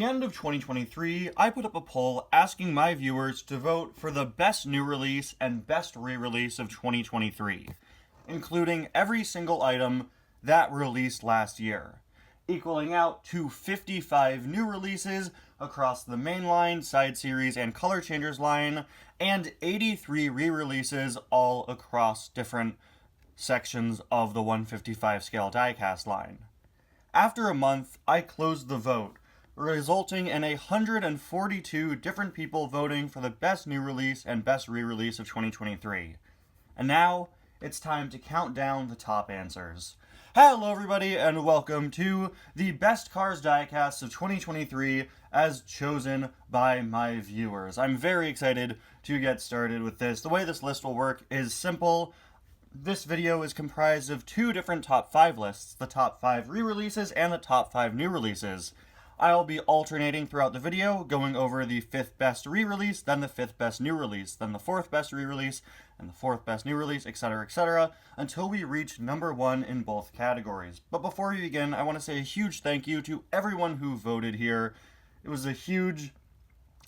the end of 2023, I put up a poll asking my viewers to vote for the best new release and best re-release of 2023, including every single item that released last year, equaling out to 55 new releases across the mainline, side series, and color changers line, and 83 re-releases all across different sections of the 155 scale diecast line. After a month, I closed the vote, resulting in 142 different people voting for the best new release and best re-release of 2023. And now, it's time to count down the top answers. Hello everybody, and welcome to the Best Cars Diecasts of 2023 as chosen by my viewers. I'm very excited to get started with this. The way this list will work is simple. This video is comprised of two different top 5 lists, the top 5 re-releases and the top 5 new releases. I'll be alternating throughout the video, going over the 5th best re-release, then the 5th best new release, then the 4th best re-release, and the 4th best new release, etc., until we reach number 1 in both categories. But before we begin, I want to say a huge thank you to everyone who voted here. It was a huge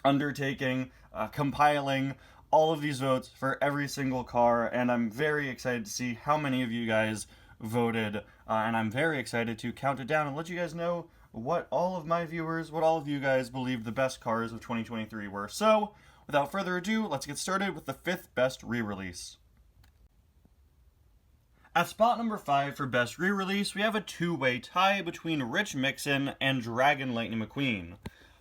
undertaking, compiling all of these votes for every single car, and I'm very excited to see how many of you guys voted, and I'm very excited to count it down and let you guys know what all of you guys believed the best cars of 2023 were. So, without further ado, let's get started with the 5th best re-release. At spot number 5 for best re-release, we have a two-way tie between Rich Mixon and Dragon Lightning McQueen,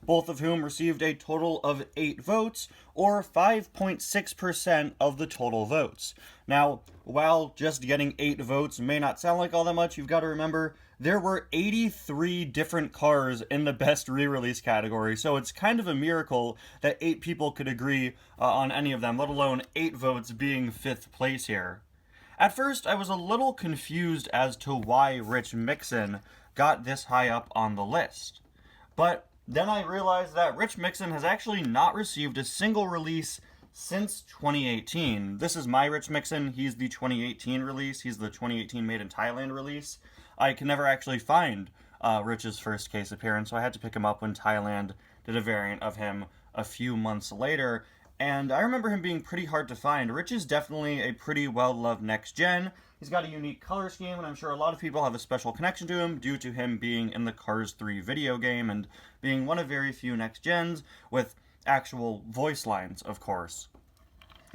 both of whom received a total of 8 votes, or 5.6% of the total votes. Now, while just getting 8 votes may not sound like all that much, you've got to remember there were 83 different cars in the best re-release category, so it's kind of a miracle that 8 people could agree on any of them, let alone 8 votes being 5th place here. At first, I was a little confused as to why Rich Mixon got this high up on the list, but then I realized that Rich Mixon has actually not received a single release since 2018. This is my Rich Mixon. He's the 2018 release. He's the 2018 Made in Thailand release. I can never actually find Rich's first case appearance, so I had to pick him up when Thailand did a variant of him a few months later. And I remember him being pretty hard to find. Rich is definitely a pretty well-loved next-gen. He's got a unique color scheme, and I'm sure a lot of people have a special connection to him due to him being in the Cars 3 video game and being one of very few next-gens with actual voice lines, of course.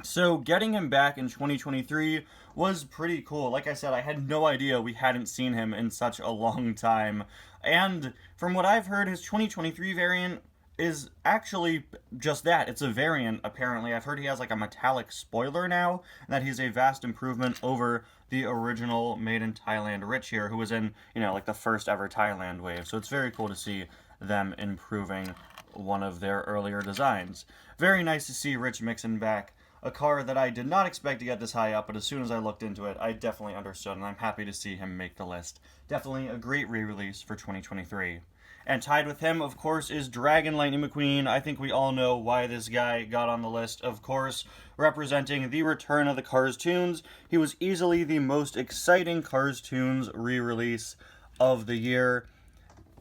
So getting him back in 2023 was pretty cool. Like I said, I had no idea we hadn't seen him in such a long time. And from what I've heard, his 2023 variant is actually just that. It's a variant, apparently. I've heard he has like a metallic spoiler now, and that he's a vast improvement over the original Made in Thailand Rich here, who was in, like the first ever Thailand wave. So it's very cool to see them improving one of their earlier designs. Very nice to see Rich Mixon back. A car that I did not expect to get this high up, but as soon as I looked into it, I definitely understood, and I'm happy to see him make the list. Definitely a great re-release for 2023. And tied with him, of course, is Dragon Lightning McQueen. I think we all know why this guy got on the list. Of course, representing the return of the Cars Tunes, he was easily the most exciting Cars Tunes re-release of the year.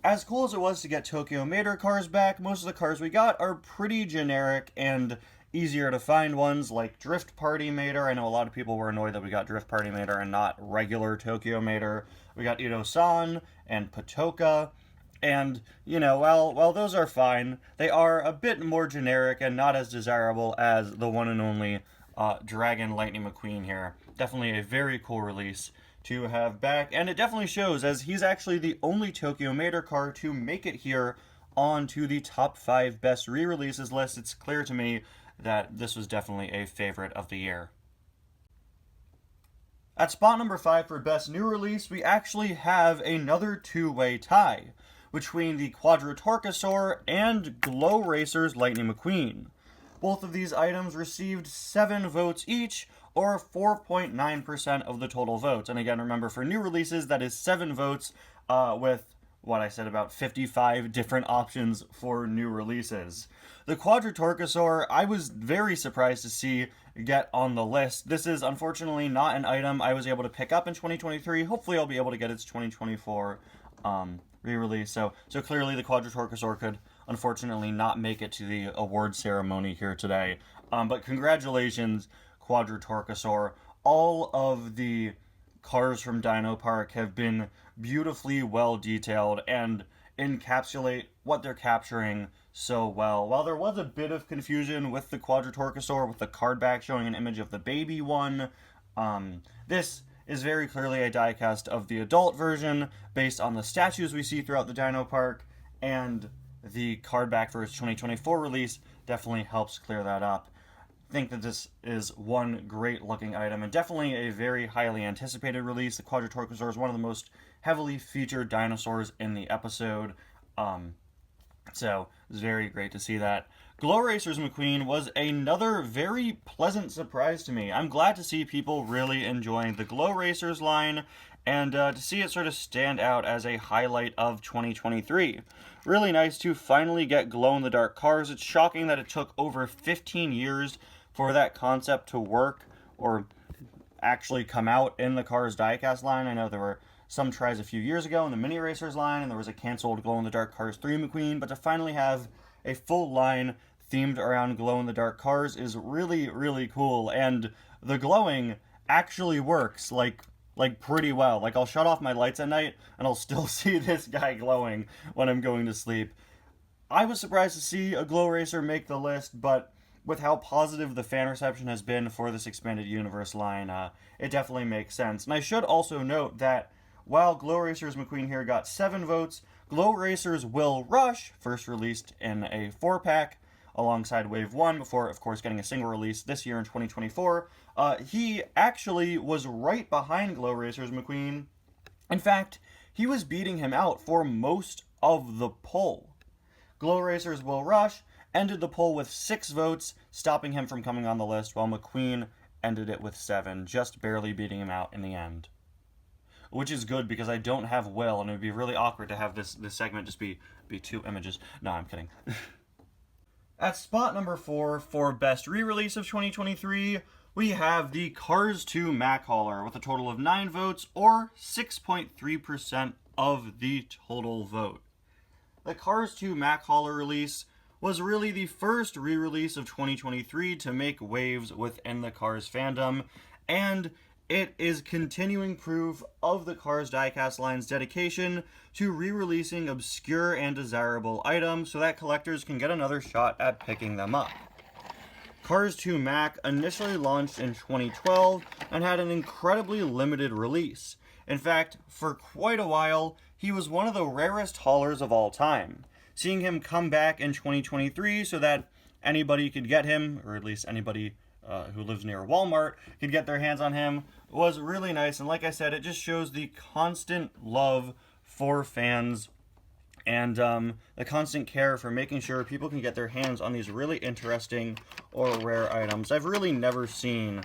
As cool as it was to get Tokyo Mater cars back, most of the cars we got are pretty generic and easier to find ones like Drift Party Mater. I know a lot of people were annoyed that we got Drift Party Mater and not regular Tokyo Mater. We got Ito-san and Patoka. And, while those are fine, they are a bit more generic and not as desirable as the one and only Dragon Lightning McQueen here. Definitely a very cool release to have back, and it definitely shows, as he's actually the only Tokyo Mater car to make it here onto the top 5 best re-releases list. It's clear to me that this was definitely a favorite of the year. At spot number 5 for best new release, we actually have another two-way tie between the Quadrotorquosaur and Glow Racer's Lightning McQueen. Both of these items received 7 votes each, or 4.9% of the total votes. And again, remember, for new releases, that is 7 votes with what I said about 55 different options for new releases. The Quadrotorquosaur, I was very surprised to see get on the list. This is unfortunately not an item I was able to pick up in 2023. Hopefully I'll be able to get its 2024 re-release. So clearly the Quadrotorquosaur could unfortunately not make it to the award ceremony here today. But congratulations, Quadratorchosaur. All of the cars from Dino Park have been beautifully well detailed and encapsulate what they're capturing so well. While there was a bit of confusion with the Quadratorchosaur, with the card back showing an image of the baby one, this is very clearly a diecast of the adult version based on the statues we see throughout the Dino Park, and the card back for its 2024 release definitely helps clear that up. I think that this is one great looking item and definitely a very highly anticipated release. The Quadratorchosaur is one of the most heavily featured dinosaurs in the episode. So it's very great to see that. Glow Racers McQueen was another very pleasant surprise to me. I'm glad to see people really enjoying the Glow Racers line and to see it sort of stand out as a highlight of 2023. Really nice to finally get glow-in-the-dark cars. It's shocking that it took over 15 years for that concept to work or actually come out in the Cars diecast line. I know there were some tries a few years ago in the Mini Racers line, and there was a canceled glow-in-the-dark Cars 3 McQueen, but to finally have a full line themed around glow-in-the-dark cars is really, really cool, and the glowing actually works, like pretty well. Like, I'll shut off my lights at night, and I'll still see this guy glowing when I'm going to sleep. I was surprised to see a Glow Racer make the list, but with how positive the fan reception has been for this expanded universe line, it definitely makes sense. And I should also note that while Glow Racers McQueen here got 7 votes, Glow Racers Will Rush, first released in a 4-pack alongside Wave 1 before, of course, getting a single release this year in 2024, he actually was right behind Glow Racers McQueen. In fact, he was beating him out for most of the poll. Glow Racers Will Rush ended the poll with 6 votes, stopping him from coming on the list, while McQueen ended it with 7, just barely beating him out in the end. Which is good because I don't have Will, and it would be really awkward to have this segment just be 2 images. No, I'm kidding. At spot number 4 for Best Re-Release of 2023, we have the Cars 2 Mac Hauler with a total of 9 votes, or 6.3% of the total vote. The Cars 2 Mac Hauler release was really the first re-release of 2023 to make waves within the Cars fandom, and it is continuing proof of the Cars diecast line's dedication to re-releasing obscure and desirable items so that collectors can get another shot at picking them up. Cars 2 Mac initially launched in 2012 and had an incredibly limited release. In fact, for quite a while, he was one of the rarest haulers of all time. Seeing him come back in 2023 so that anybody could get him, or at least anybody who lives near Walmart could get their hands on him, was really nice. And like I said, it just shows the constant love for fans and the constant care for making sure people can get their hands on these really interesting or rare items. I've really never seen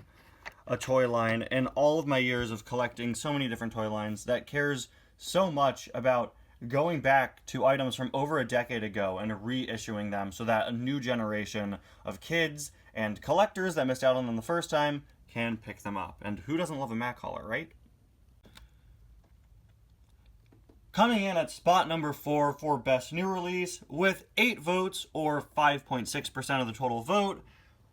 a toy line in all of my years of collecting so many different toy lines that cares so much about going back to items from over a decade ago and reissuing them so that a new generation of kids and collectors that missed out on them the first time can pick them up. And who doesn't love a Mac Hauler, right? Coming in at spot number 4 for Best New Release, with 8 votes, or 5.6% of the total vote,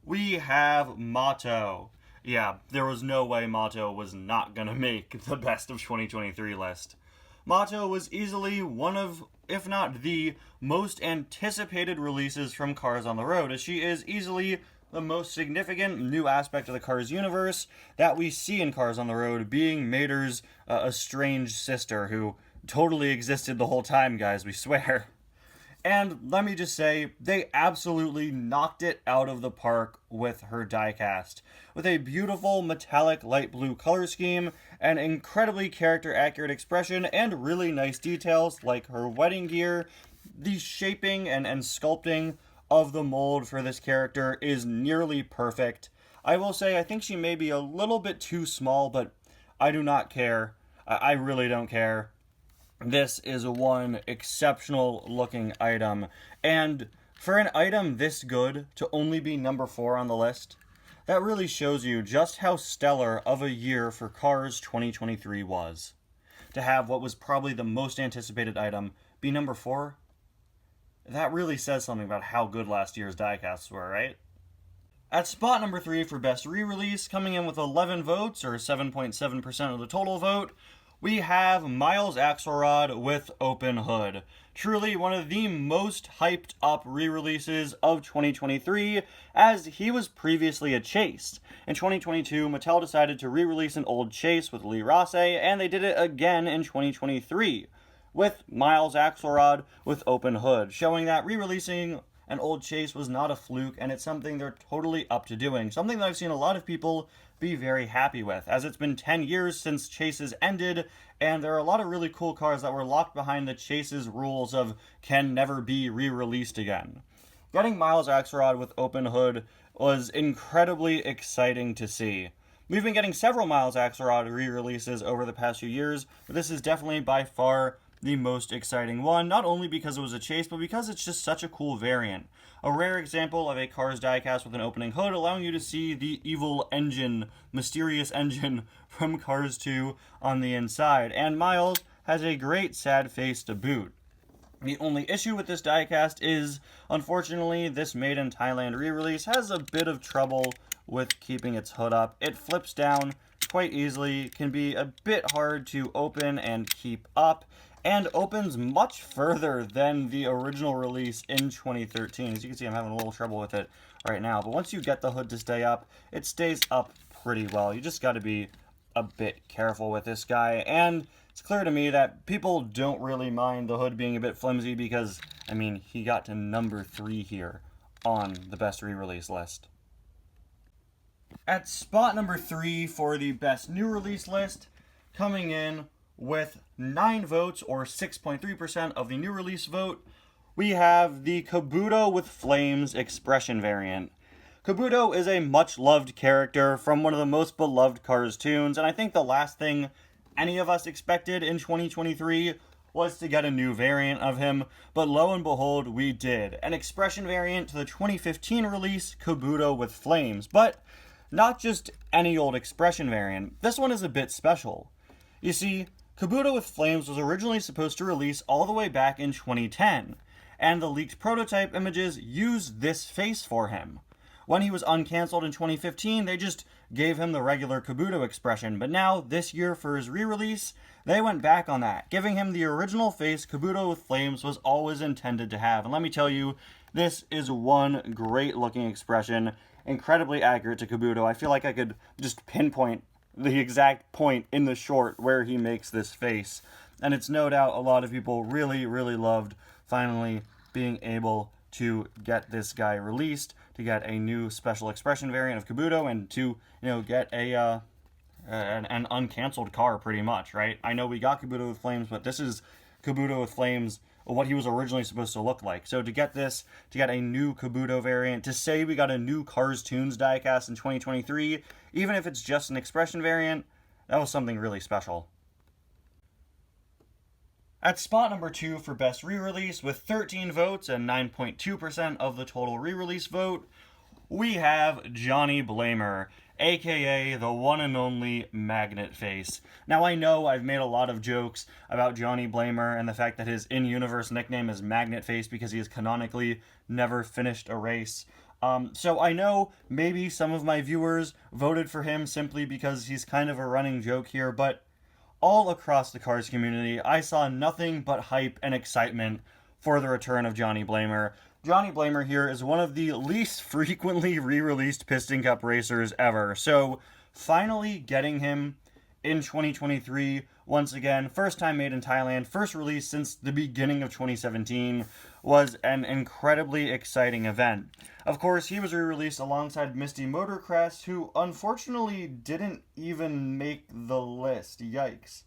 we have Motto. Yeah, there was no way Motto was not gonna make the Best of 2023 list. Motto was easily one of, if not the, most anticipated releases from Cars on the Road, as she is easily the most significant new aspect of the Cars universe that we see in Cars on the Road, being Mater's estranged sister, who totally existed the whole time, guys, we swear. And let me just say, they absolutely knocked it out of the park with her diecast. With a beautiful metallic light blue color scheme, an incredibly character-accurate expression, and really nice details like her wedding gear, the shaping and sculpting of the mold for this character is nearly perfect. I will say, I think she may be a little bit too small, but I do not care. I really don't care. This is one exceptional looking item, and for an item this good to only be number 4 on the list, that really shows you just how stellar of a year for Cars 2023 was. To have what was probably the most anticipated item be number 4, that really says something about how good last year's diecasts were, right? At spot number 3 for best re-release, coming in with 11 votes, or 7.7% of the total vote, we have Miles Axelrod with Open Hood. Truly one of the most hyped up re-releases of 2023, as he was previously a Chase. In 2022, Mattel decided to re-release an old Chase with Lee Rosse, and they did it again in 2023 with Miles Axelrod with Open Hood, showing that re-releasing an old Chase was not a fluke, and it's something they're totally up to doing. Something that I've seen a lot of people be very happy with, as it's been 10 years since Chases ended, and there are a lot of really cool cars that were locked behind the Chases rules of can never be re-released again. Getting Miles Axelrod with Open Hood was incredibly exciting to see. We've been getting several Miles Axelrod re-releases over the past few years, but this is definitely by far the most exciting one, not only because it was a Chase, but because it's just such a cool variant. A rare example of a Cars diecast with an opening hood, allowing you to see the evil engine, mysterious engine from Cars 2 on the inside. And Miles has a great sad face to boot. The only issue with this diecast is, unfortunately, this Made in Thailand re-release has a bit of trouble with keeping its hood up. It flips down quite easily, can be a bit hard to open and keep up, and opens much further than the original release in 2013. As you can see, I'm having a little trouble with it right now, but once you get the hood to stay up, it stays up pretty well. You just got to be a bit careful with this guy, and it's clear to me that people don't really mind the hood being a bit flimsy because, I mean, he got to number 3 here on the best re-release list. At spot number 3 for the best new release list, coming in with 9 votes, or 6.3% of the new release vote, we have the Kabuto with Flames Expression variant. Kabuto is a much-loved character from one of the most beloved Cars tunes, and I think the last thing any of us expected in 2023 was to get a new variant of him, but lo and behold, we did. An Expression variant to the 2015 release, Kabuto with Flames, but not just any old Expression variant. This one is a bit special. You see, Kabuto with Flames was originally supposed to release all the way back in 2010, and the leaked prototype images used this face for him. When he was uncancelled in 2015, they just gave him the regular Kabuto expression, but now, this year for his re-release, they went back on that, giving him the original face Kabuto with Flames was always intended to have. And let me tell you, this is one great looking expression, incredibly accurate to Kabuto. I feel like I could just pinpoint the exact point in the short where he makes this face. And it's no doubt a lot of people really, really loved finally being able to get this guy released, to get a new special expression variant of Kabuto, and to, get an uncanceled car pretty much, right? I know we got Kabuto with Flames, but this is Kabuto with Flames, what he was originally supposed to look like. So to get this, to get a new Kabuto variant, to say we got a new Cars Tunes diecast in 2023, even if it's just an expression variant, that was something really special. At spot number 2 for best re-release, with 13 votes and 9.2% of the total re-release vote, we have Johnny Blamer, aka the one and only Magnet Face. Now I know I've made a lot of jokes about Johnny Blamer and the fact that his in-universe nickname is Magnet Face because he has canonically never finished a race. So I know maybe some of my viewers voted for him simply because he's kind of a running joke here, but all across the Cars community, I saw nothing but hype and excitement for the return of Johnny Blamer. Johnny Blamer here is one of the least frequently re-released Piston Cup racers ever. So finally getting him in 2023, once again, first time made in Thailand, first release since the beginning of 2017, was an incredibly exciting event. Of course, he was re-released alongside Misty Motorcrest, who unfortunately didn't even make the list. Yikes.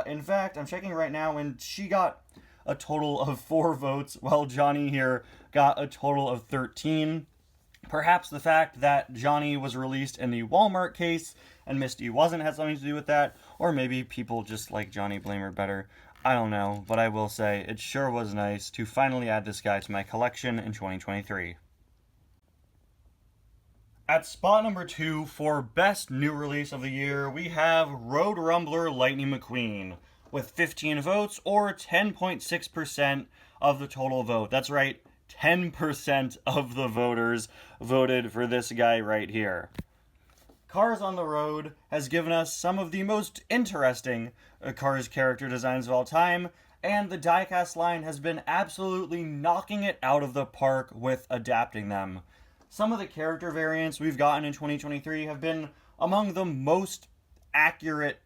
In fact, I'm checking right now, and she got a total of 4 votes, while Johnny here got a total of 13. Perhaps the fact that Johnny was released in the Walmart case and Misty wasn't had something to do with that, or maybe people just like Johnny Blamer better. I don't know, but I will say it sure was nice to finally add this guy to my collection in 2023. At spot number 2 for best new release of the year, we have Road Rumbler Lightning McQueen with 15 votes, or 10.6% of the total vote. That's right, 10% of the voters voted for this guy right here. Cars on the Road has given us some of the most interesting Cars character designs of all time, and the Diecast line has been absolutely knocking it out of the park with adapting them. Some of the character variants we've gotten in 2023 have been among the most accurate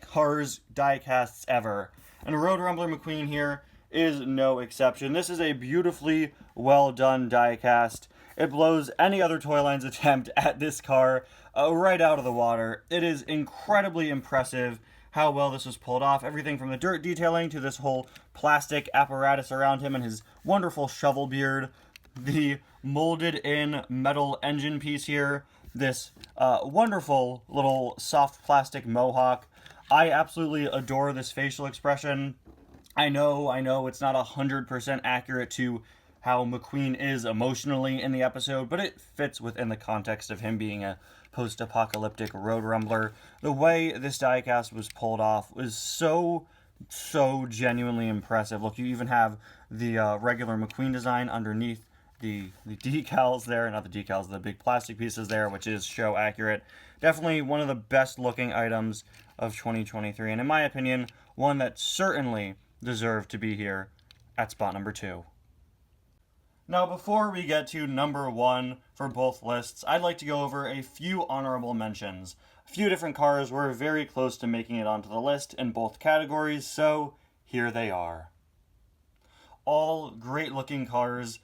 Cars diecasts ever, and Road Rumbler McQueen here is no exception. This is a beautifully well done diecast. It blows any other toy line's attempt at this car right out of the water. It is incredibly impressive how well this was pulled off. Everything from the dirt detailing to this whole plastic apparatus around him and his wonderful shovel beard. The molded in metal engine piece here. This wonderful little soft plastic mohawk. I absolutely adore this facial expression. I know it's not 100% accurate to how McQueen is emotionally in the episode, but it fits within the context of him being a post-apocalyptic road rumbler. The way this diecast was pulled off was so genuinely impressive. Look, you even have the regular McQueen design underneath the decals there, not the decals, the big plastic pieces there, which is show accurate. Definitely one of the best looking items of 2023, and in my opinion, one that certainly deserved to be here at spot number 2. Now, before we get to number 1 for both lists, I'd like to go over a few honorable mentions. A few different cars were very close to making it onto the list in both categories, so here they are. All great looking cars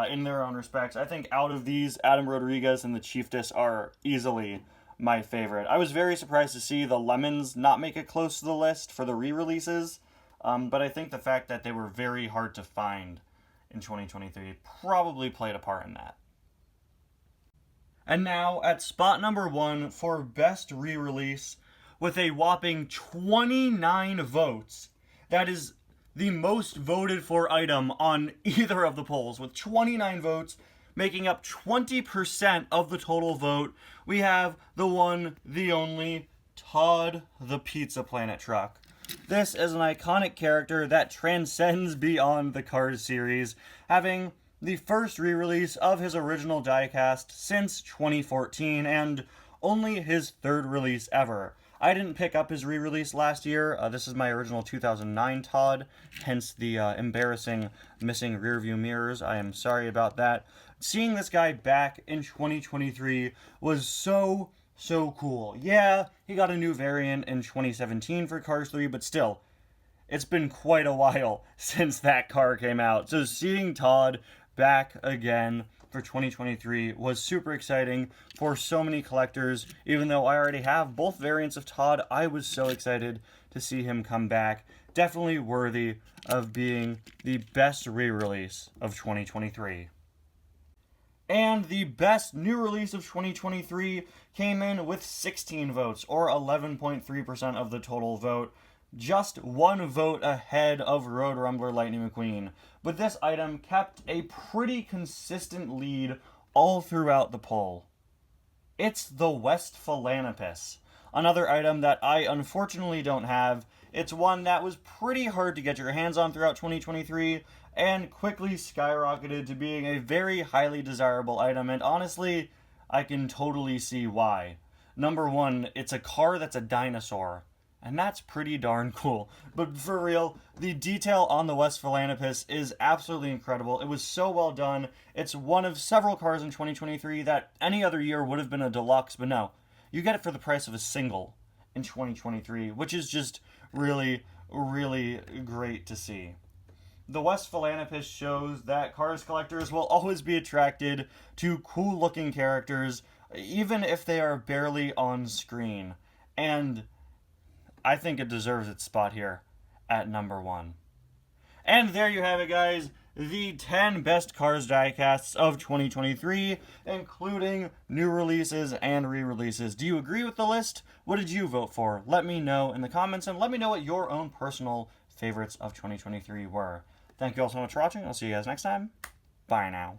in their own respects. I think out of these, Adam Rodriguez and the Chiefess are easily my favorite. I was very surprised to see the Lemons not make it close to the list for the re-releases, but I think the fact that they were very hard to find in 2023 probably played a part in that. And now at spot number 1 for best re-release with a whopping 29 votes. That is the most voted for item on either of the polls, with 29 votes making up 20% of the total vote. We have the one, the only, Todd the Pizza Planet truck. This is an iconic character that transcends beyond the Cars series, having the first re-release of his original diecast since 2014, and only his third release ever. I didn't pick up his re-release last year. This is my original 2009 Todd, hence the embarrassing missing rearview mirrors. I am sorry about that. Seeing this guy back in 2023 was so cool. Yeah, he got a new variant in 2017 for Cars 3, but still, it's been quite a while since that car came out. So seeing Todd back again for 2023 was super exciting for so many collectors. Even though I already have both variants of Todd, I was so excited to see him come back. Definitely worthy of being the best re-release of 2023. And the best new release of 2023 came in with 16 votes, or 11.3% of the total vote. Just one vote ahead of Road Rumbler Lightning McQueen. But this item kept a pretty consistent lead all throughout the poll. It's the West Philanthropist. Another item that I unfortunately don't have. It's one that was pretty hard to get your hands on throughout 2023 and quickly skyrocketed to being a very highly desirable item, and honestly, I can totally see why. Number 1, it's a car that's a dinosaur, and that's pretty darn cool. But for real, the detail on the West Philanthropist is absolutely incredible. It was so well done. It's one of several cars in 2023 that any other year would have been a deluxe, but no, you get it for the price of a single in 2023, which is just really great to see. The West Philanthropist shows that Cars collectors will always be attracted to cool-looking characters, even if they are barely on screen. And I think it deserves its spot here at number 1. And there you have it, guys. The 10 best Cars diecasts of 2023, including new releases and re-releases. Do you agree with the list? What did you vote for? Let me know in the comments, and let me know what your own personal favorites of 2023 were. Thank you all so much for watching. I'll see you guys next time. Bye now.